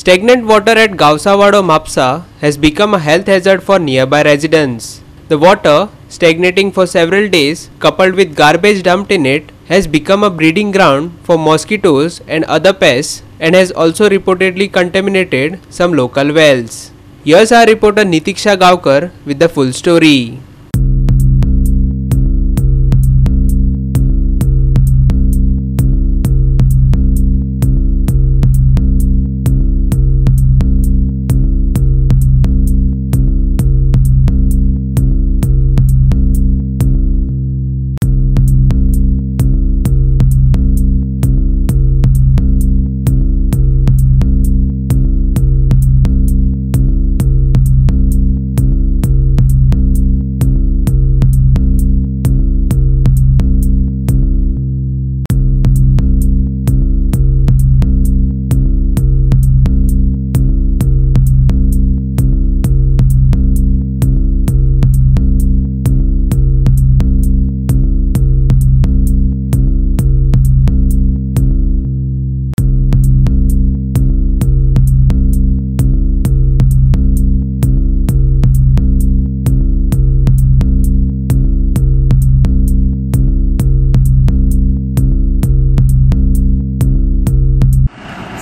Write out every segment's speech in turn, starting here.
Stagnant water at Gawsawado Mapsa has become a health hazard for nearby residents. The water, stagnating for several days, coupled with garbage dumped in it, has become a breeding ground for mosquitoes and other pests and has also reportedly contaminated some local wells. Here's our reporter Nitiksha Gavkar with the full story.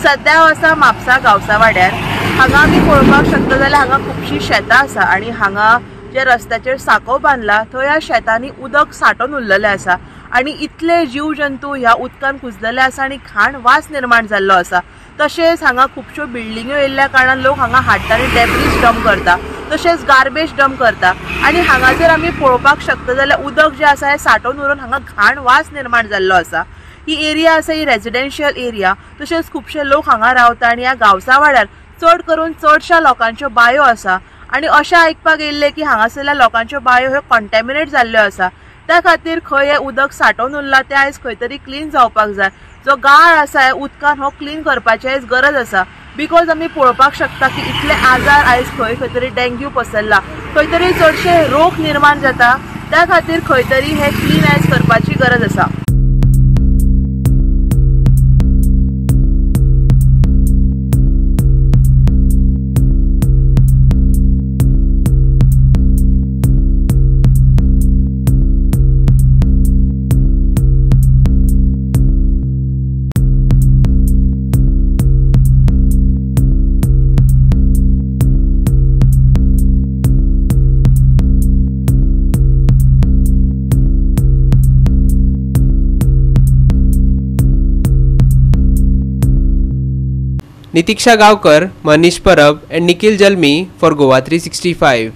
सध्या असा म्हापसा गावसावाड्यार हांगा आमी पळोवपाक शकता जाल्यार हांगा खूबशी शेतां आसा आनी हांगा जे रस्त्याचेर साको बांदला थंय ह्या शेतांनी उदक सांठोवन उरलेलें आसा आनी इतले जीव जंतू ह्या उदकान कुसलेले आसा आनी घाण वास निर्माण जाल्लो आसा। तशेंच हांगा खुबश्यो बिल्डिंग्यो येयल्ल्या कारणान लोक हांगा हाडटा आनी डेब्रीज डंप करता, तशेंच गार्बेज डंप करता आनी हांगा जर आमी पळोवपाक शकता जाल्यार उदक जे आसा हें सांठोवन उरून हांगा घाण वास निर्माण जाल्लो आसा। ही एरिया आसा ही रेजिडेन्शियल एरिया, तशेंच खुबशे लोक हांगा रावता आनी ह्या गावसावाड्यार चड करून चडशा लोकांच्यो बांयो आसा आनी अशें आयकपाक येयल्लें की हांगासरल्या लोकांच्यो बांयो ह्यो कॉन्टॅमिनेट जाल्ल्यो आसा। त्या खातीर खंय हें उदक सांठोवन उरलां तें आयज खंय तरी क्लीन जावपाक जाय। जो गाळ आसा ह्या उदकान हो क्लीन करपाची आयज गरज आसा, बिकॉज आमी पळोवपाक शकता की इतले आजार आयज खंय तरी डेंग्यू पसरला, खंय तरी चडशे रोग निर्माण जाता, त्या खातीर खंय तरी हें क्लीन आयज करपाची गरज आसा। Nitiksha Gavkar, Manish Parab and Nikhil Jalmi for Goa 365.